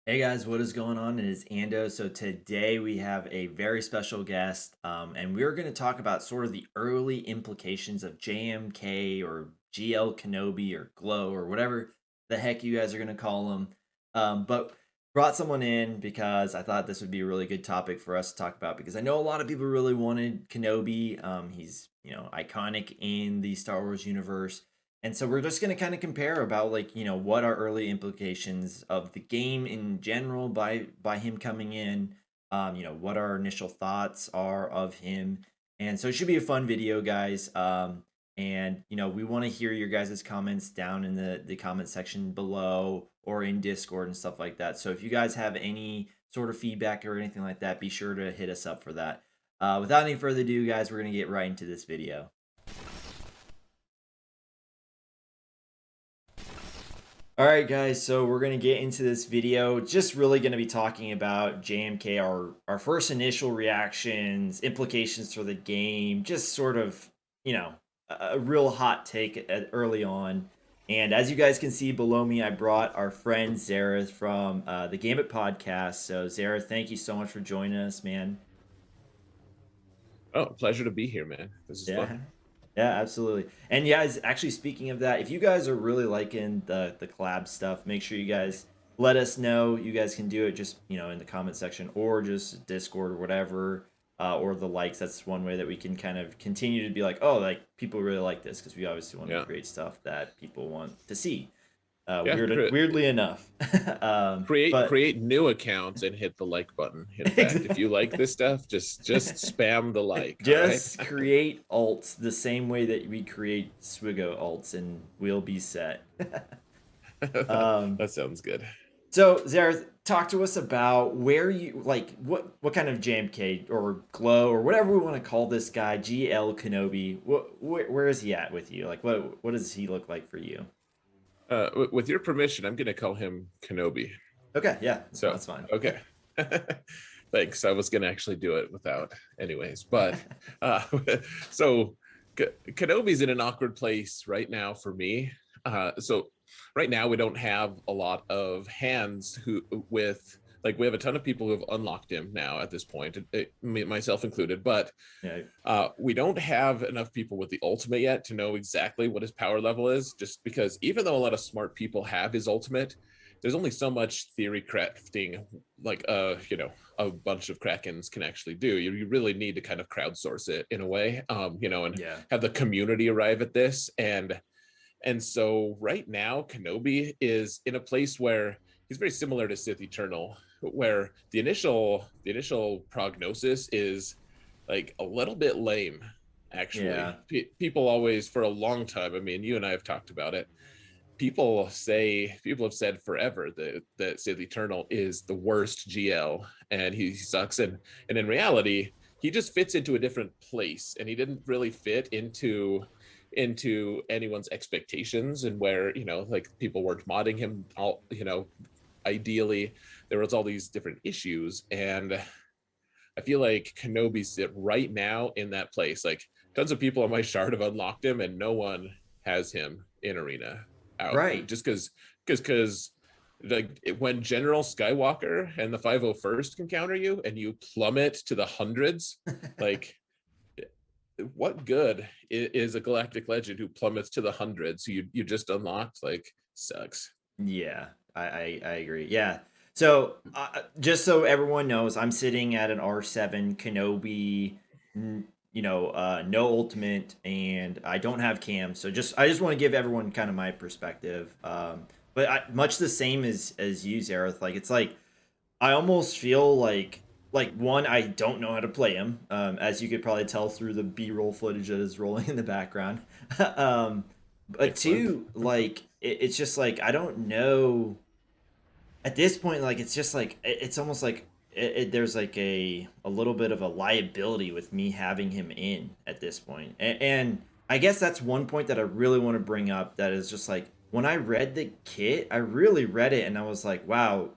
Hey guys, what is going on? It is Ando. So today we have a very special guest, and we're going to talk about sort of the early implications of JMK or GL Kenobi or Glow or whatever the heck you guys are going to call them. But brought someone in because I thought this would be a really good topic for us to talk about because I know a lot of people really wanted Kenobi. He's iconic in the Star Wars universe. And so we're just going to kind of compare about what are early implications of the game in general by him coming in. What our initial thoughts are of him. And so it should be a fun video, guys. And we want to hear your guys' comments down in the comment section below or in Discord and stuff like that. So if you guys have any sort of feedback or anything like that, be sure to hit us up for that. Without any further ado, guys, we're going to get right into this video. All right, guys, so we're going to get into this video. Just really going to be talking about JMK, our first initial reactions, implications for the game, just sort of, a real hot take early on. And as you guys can see below me, I brought our friend Xaereth from the Gambit podcast. So, Xaereth, thank you so much for joining us, man. Oh, pleasure to be here, man. This is Yeah. fun. Yeah, absolutely. And yeah, actually speaking of that, if you guys are really liking the collab stuff, make sure you guys let us know. You guys can do it just, in the comment section or just Discord or whatever, or the likes. That's one way that we can kind of continue to be like, oh, like people really like this because we obviously want to Yeah, create stuff that people want to see. yeah. Weirdly enough. But Create new accounts and hit the like button. In fact, if you like this stuff, just spam the like. All right. just create alts the same way that we create Swigo alts and we'll be set. um, That sounds good. so Zareth, talk to us about where you like what kind of JMK or Glow or whatever we want to call this guy, GL Kenobi. Where is he at with you? Like what does he look like for you? With your permission, I'm gonna call him Kenobi. Okay, yeah, So, that's fine. okay. Thanks. I was gonna actually do it without, anyways. But uh, so Kenobi's in an awkward place right now for me. So right now we don't have a lot of hands who with like we have a ton of people who have unlocked him now at this point, myself included. But Yeah, we don't have enough people with the ultimate yet to know exactly what his power level is. Just because even though a lot of smart people have his ultimate, there's only so much theory crafting like a bunch of krakens can actually do. You really need to kind of crowdsource it in a way, and yeah, have the community arrive at this. And so right now Kenobi is in a place where he's very similar to Sith Eternal, where the initial prognosis is like a little bit lame, actually. yeah. People always, for a long time, I mean, you and I have talked about it, people have said forever that Sith Eternal is the worst GL and he sucks. And in reality, he just fits into a different place, and he didn't really fit into anyone's expectations, and where like people weren't modding him all. Ideally, there was all these different issues, and I feel like Kenobi's right now in that place. Like tons of people on my shard have unlocked him, and no one has him in arena out. Right. Just because like when General Skywalker and the 501st can counter you, and you plummet to the hundreds, like what good is a Galactic Legend who plummets to the hundreds? You just unlocked, like, sucks. Yeah, I agree. Yeah. So just so everyone knows, I'm sitting at an R7 Kenobi, no ultimate, and I don't have cam. So I just want to give everyone kind of my perspective. But much the same as you, Zareth. Like it's like I almost feel like one, I don't know how to play him, as you could probably tell through the B-roll footage that is rolling in the background. um, but Excellent. two, like it's just like I don't know. At this point, like it's just like it's almost like there's like a little bit of a liability with me having him in at this point, and I guess that's one point that I really want to bring up. That is just like when I read the kit, I really read it and I was like, wow,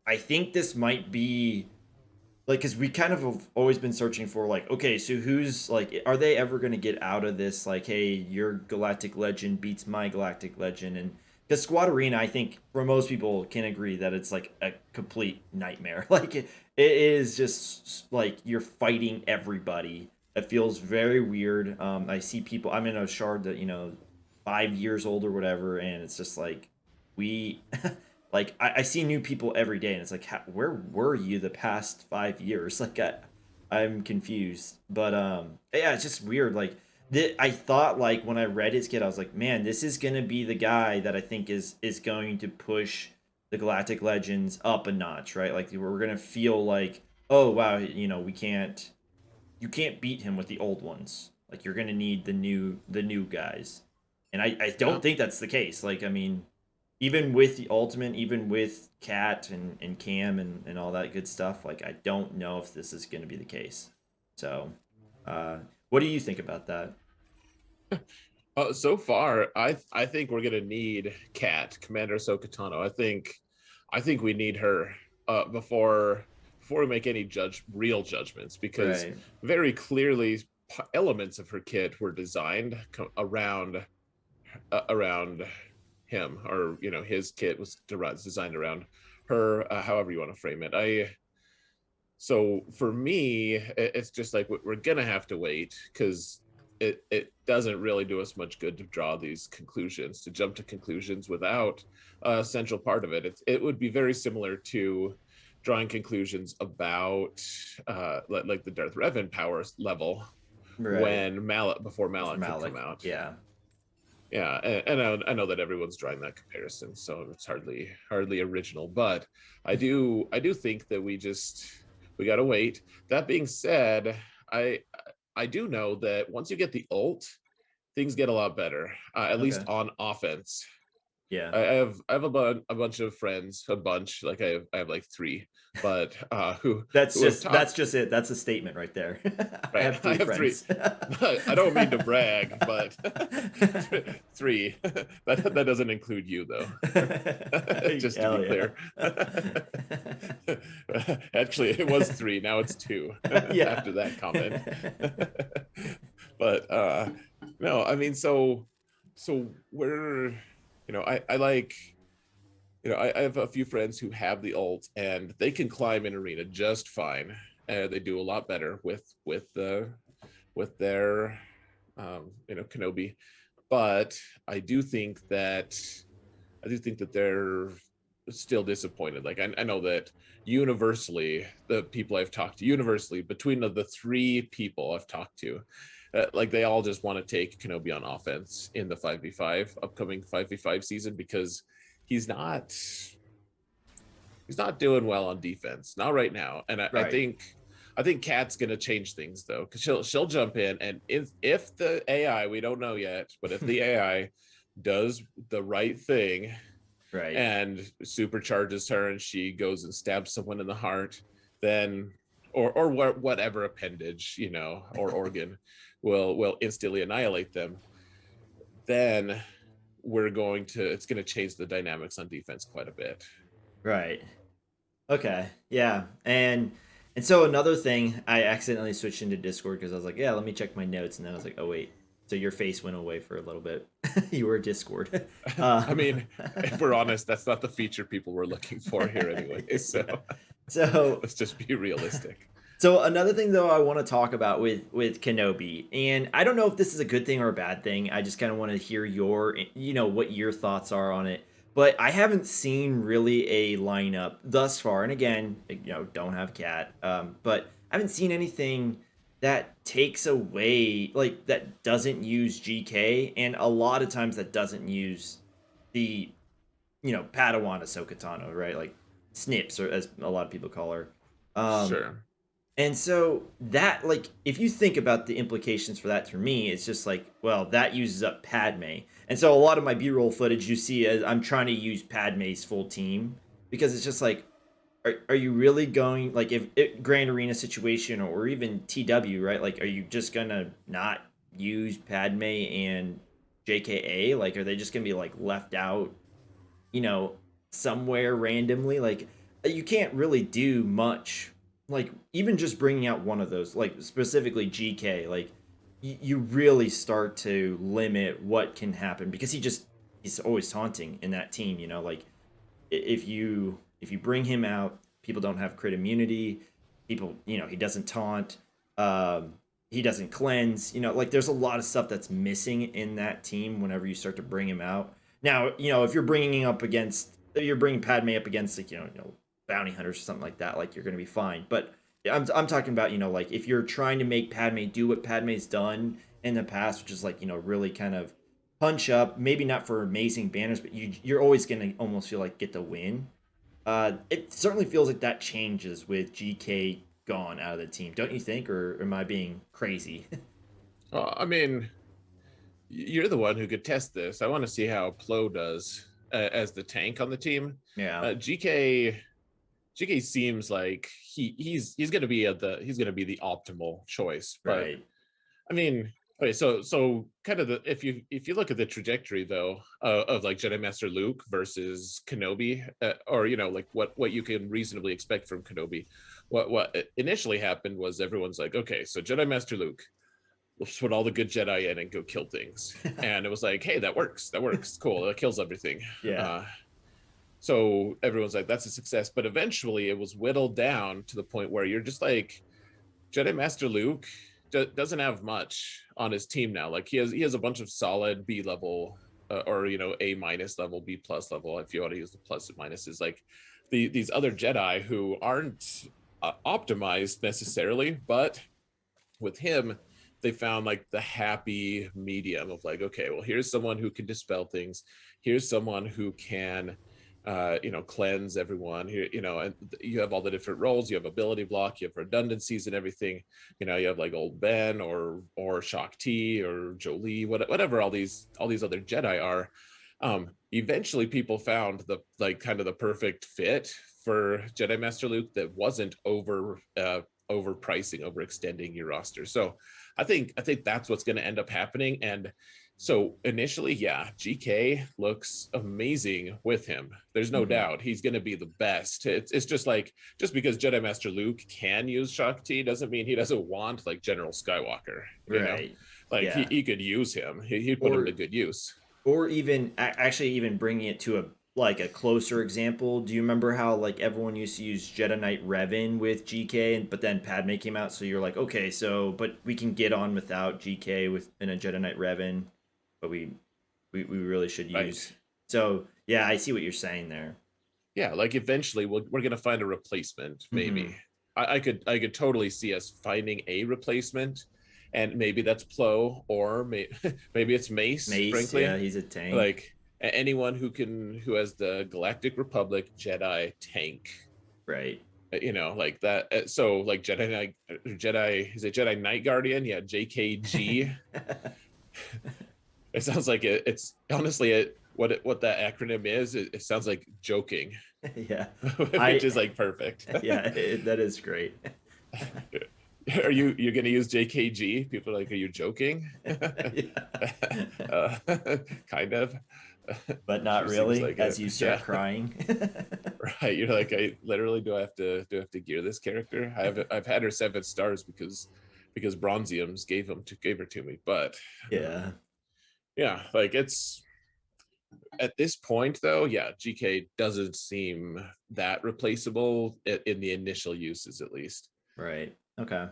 I think this might be like because we kind of have always been searching for like okay, so who's like are they ever going to get out of this like hey, your galactic legend beats my galactic legend, and Because Squad Arena, I think for most people can agree that it's like a complete nightmare. Like it is just like you're fighting everybody. It feels very weird. I see people. I'm in a shard that 5 years old or whatever, and it's just like we like I see new people every day, and it's like where were you the past 5 years? Like I'm confused, but yeah, it's just weird. Like I thought like when I read his kit, I was like, man, this is gonna be the guy that I think is going to push the Galactic Legends up a notch, right? Like we're gonna feel like, oh wow, you can't beat him with the old ones. Like you're gonna need the new guys, and I Yeah. don't think that's the case. Like I mean, even with the ultimate, even with Cat and Cam and all that good stuff, like I don't know if this is gonna be the case. So, uh, what do you think about that? So far, I think we're gonna need Kat, Commander Ahsoka Tano. I think we need her before we make any real judgments, because Right. very clearly elements of her kit were designed around him, or his kit was designed around her. However you want to frame it, so for me, it's just like we're gonna have to wait, because it doesn't really do us much good to draw these conclusions, to jump to conclusions without a central part of it. It would be very similar to drawing conclusions about like the Darth Revan power level Right. when Malak before With Malak had come Malik. out. Yeah. Yeah, and I know that everyone's drawing that comparison, so it's hardly original. But I do think that we gotta wait. That being said, I I do know that once you get the ult, things get a lot better, at least Okay. on offense. Yeah. I have a bunch of friends, a bunch, like I have like three, but That's who have just that's talked. just it. That's a statement right there. I Right. have I three have three. friends. I don't mean to brag, but three. That doesn't include you, though. Just to be Hell yeah. clear. Actually, it was three. Now it's two Yeah. after that comment. But no, I mean, so we're, I like, I have a few friends who have the ult, and they can climb in arena just fine. They do a lot better with their Kenobi. But I do think that they're still disappointed. Like I know that universally, the people I've talked to, universally between the three people I've talked to, like they all just want to take Kenobi on offense in the 5v5 upcoming 5v5 season, because he's not he's not doing well on defense, not right now. And Right. I think Kat's gonna change things, though, because she'll jump in, and if the AI, we don't know yet, but if the AI does the right thing Right. and supercharges her, and she goes and stabs someone in the heart, then or whatever appendage, or organ will instantly annihilate them, then it's going to change the dynamics on defense quite a bit. Right. Okay. Yeah. And so another thing, I accidentally switched into Discord because I was like, yeah, let me check my notes, and then I was like, oh wait, so your face went away for a little bit. You were Discord. I um, mean, if we're honest, that's not the feature people were looking for here anyway. So yeah. So let's just be realistic. so another thing though I want to talk about with Kenobi, and I don't know if this is a good thing or a bad thing. I just kind of want to hear what your thoughts are on it. But I haven't seen really a lineup thus far, and again, don't have Cat. But I haven't seen anything that takes away like that doesn't use GK, and a lot of times that doesn't use the Padawan Ahsoka Tano, right? Like Snips, or as a lot of people call her. Um, Sure. and so that, like, if you think about the implications for that, for me, it's just like, well, that uses up Padme. And so a lot of my B-roll footage you see as I'm trying to use Padme's full team, because it's just like, are you really going, like, if Grand Arena situation or even TW, right? Like, are you just gonna not use Padme and JKA? Like, are they just gonna be like left out, you know, somewhere randomly? Like, you can't really do much. Like, even just bringing out one of those, like specifically GK, like you really start to limit what can happen because he just he's always taunting in that team. You know, like if you bring him out, people don't have crit immunity. People, he doesn't taunt. Um, he doesn't cleanse. Like there's a lot of stuff that's missing in that team whenever you start to bring him out. Now, if you're bringing Padme up against like bounty hunters or something like that, like you're gonna be fine. But I'm talking about like if you're trying to make Padme do what Padme's done in the past, which is like really kind of punch up, maybe not for amazing banners, but you're always gonna almost feel like get the win. It certainly feels like that changes with GK gone out of the team, don't you think, or am I being crazy? I mean, you're the one who could test this. I want to see how Plo does as the tank on the team. Yeah, GK seems like he's going to be the optimal choice, but right. I mean, okay, so kind of if you look at the trajectory though of like Jedi Master Luke versus Kenobi, or like what you can reasonably expect from Kenobi, what initially happened was everyone's like, okay, so Jedi Master Luke, let's put all the good Jedi in and go kill things, and it was like, hey, that works, cool, that kills everything. Yeah, Uh, so everyone's like, that's a success, but eventually it was whittled down to the point where you're just like, Jedi Master Luke doesn't have much on his team now. Like he has a bunch of solid B level or A minus level, B plus level, if you want to use the plus and minuses. Like these other Jedi who aren't optimized necessarily, but with him, they found like the happy medium of like, okay, well, here's someone who can dispel things. Here's someone who can cleanse everyone here, and you have all the different roles, you have ability block, you have redundancies and everything. You have like old Ben or Shak T or Jolie, whatever all these other Jedi are. Eventually people found the like kind of the perfect fit for Jedi Master Luke that wasn't overpricing, overextending your roster. So I think that's what's going to end up happening. And so initially, yeah, GK looks amazing with him. There's no hmm doubt he's going to be the best. It's just like, just because Jedi Master Luke can use Shakti doesn't mean he doesn't want like General Skywalker. right. Like Yeah, he could use him. He'd put him to or good use. even actually even bringing it to a closer example. Do you remember how like everyone used to use Jedi Knight Revan with GK, but then Padme came out, so you're like, okay, so but we can get on without GK with in a Jedi Knight Revan, but we really should Right. use. So yeah, I see what you're saying there. Yeah, like eventually we're gonna find a replacement. hmm Maybe I could totally see us finding a replacement, and maybe that's Plo, or maybe it's Mace. Mace, yeah, Frankly, he's a tank, like anyone who has the Galactic Republic Jedi tank, right? like that. So like Jedi, is it Jedi Knight Guardian? Yeah, JKG. It sounds like it's honestly what that acronym is. It sounds like joking, Yeah, which I is like perfect. yeah, that is great. You're gonna use JKG? People are like, are you joking? Yeah. uh, kind of. But not Sure seems really like as it. you start Yeah, crying. right. You're like, I literally do I have to gear this character? I've had her 7 stars because Bronziums gave her to me. But Yeah, yeah, like it's at this point though, yeah, GK doesn't seem that replaceable in the initial uses at least. right. Okay.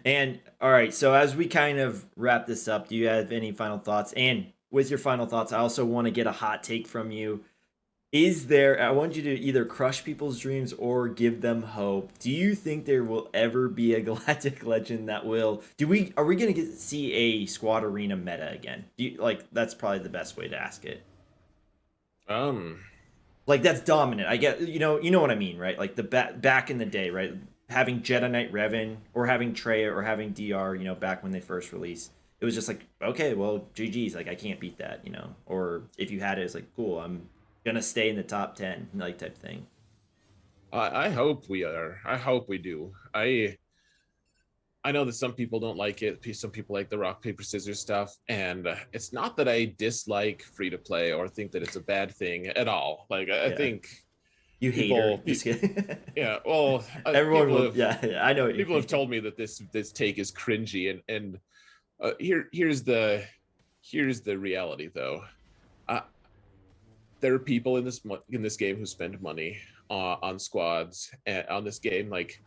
And all right, so as we kind of wrap this up, do you have any final thoughts? And with your final thoughts, I also want to get a hot take from you. I want you to either crush people's dreams or give them hope. Do you think there will ever be a Galactic Legend that are we going to get to see a squad arena meta again? That's probably the best way to ask it. Um, Like that's dominant. I get you know what I mean, right? Like the back in the day, right? Having Jedi Knight Revan or having Trey or having DR, back when they first released, it was just like, okay, well, GG's, like I can't beat that. Or if you had it, it's like, cool, I'm gonna stay in the top 10, like type thing. I hope we are. I hope we do. I know that some people don't like it. Some people like the rock paper scissors stuff, and it's not that I dislike free to play or think that it's a bad thing at all. Like I Yeah, think you hater. Just kidding. yeah. Well, Everyone will. Yeah, yeah, I know what you people have mean. told me that this take is cringy, and here's the reality though. there are people in this game who spend money on squads and on this game. Like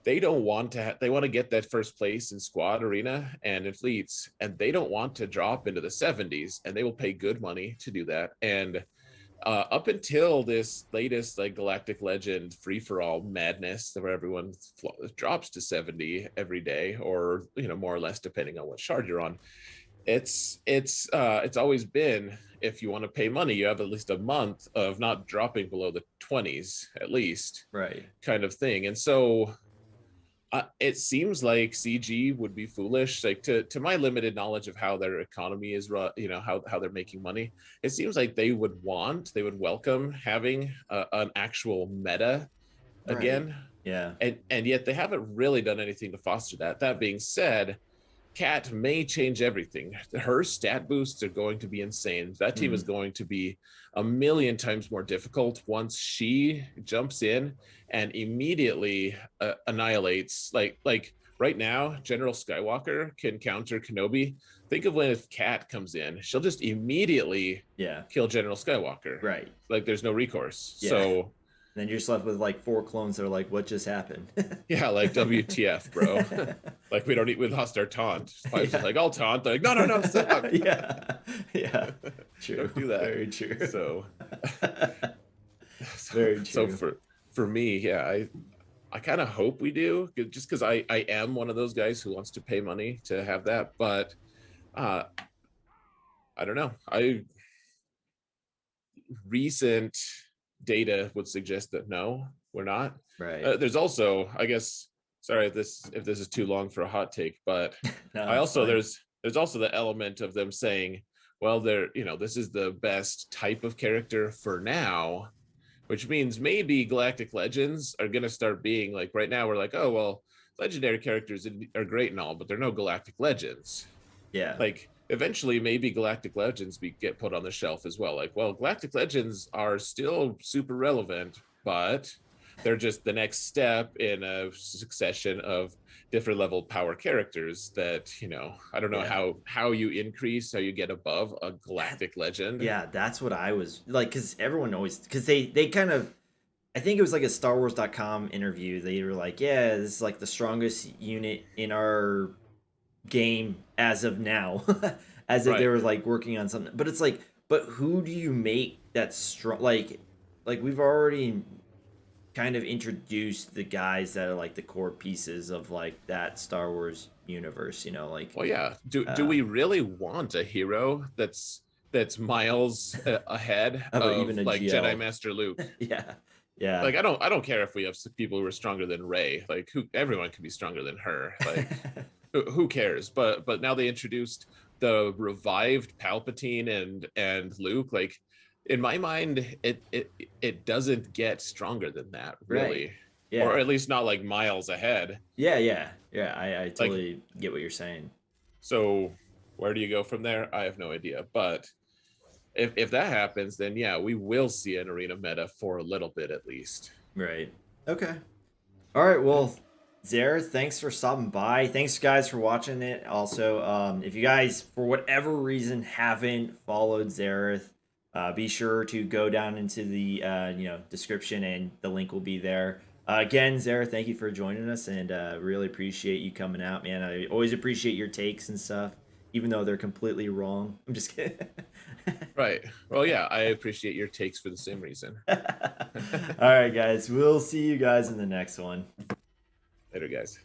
they don't want to they want to get that first place in squad arena and in fleets, and they don't want to drop into the 70s, and they will pay good money to do that. And up until this latest like Galactic Legend free for all madness, where everyone drops to 70 every day, or more or less depending on what shard you're on, it's always been, if you want to pay money, you have at least a month of not dropping below the 20s at least, Right. kind of thing. And so it seems like CG would be foolish, like to my limited knowledge of how their economy is run, how they're making money. It seems like they would welcome having an actual meta Right. again, Yeah. and yet they haven't really done anything to foster that. That being said, Cat may change everything. Her stat boosts are going to be insane. That team is going to be a million times more difficult once she jumps in and immediately annihilates. Like right now, General Skywalker can counter Kenobi. Think of when if Cat comes in, she'll just immediately kill General Skywalker. Right. Like there's no recourse. Yeah. So then you're just left with like 4 clones that are like, what just happened? yeah, like WTF, bro. Like we lost our taunt. Spice was like, I'll taunt. They're like, no, stop. Yeah. True. Don't do that. Very true. So very true. So for me, yeah, I kind of hope we do, just because I am one of those guys who wants to pay money to have that. But I don't know. Recent data would suggest that no, we're not. Right. There's also, I guess, sorry if this is too long for a hot take, but No, there's also the element of them saying, well, this is the best type of character for now, which means maybe Galactic Legends are going to start being like, right now we're like, oh well, legendary characters are great and all, but they're no Galactic Legends. Yeah. Like eventually maybe Galactic Legends get put on the shelf as well. Like, well, Galactic Legends are still super relevant, but they're just the next step in a succession of different level power characters that, I don't know how you get above a Galactic Legend. Yeah, that's what I was like, because everyone always, because they kind of, I think it was like a Star Wars.com interview. They were like, yeah, this is like the strongest unit in our game as of now. As if they were like working on something. But it's like, but who do you make that strong? Like we've already kind of introduced the guys that are like the core pieces of like that Star Wars universe, like. Well, yeah. Do we really want a hero that's miles ahead of even a like GL. Jedi Master Luke? Yeah. Like I don't care if we have people who are stronger than Rey. Like everyone can be stronger than her. Like who cares? But now they introduced the revived Palpatine and Luke. Like in my mind, it doesn't get stronger than that, really. Right. Yeah. Or at least not like miles ahead. Yeah. I totally get what you're saying. So where do you go from there? I have no idea. But if that happens, then yeah, we will see an arena meta for a little bit at least. Right. Okay. All right. Well, Xaereth, thanks for stopping by. Thanks, guys, for watching it. Also, if you guys, for whatever reason, haven't followed Xaereth, be sure to go down into the description, and the link will be there. Again, Xaereth, thank you for joining us, and really appreciate you coming out, man. I always appreciate your takes and stuff, even though they're completely wrong. I'm just kidding. Right. Well, yeah, I appreciate your takes for the same reason. All right, guys. We'll see you guys in the next one. Later, guys.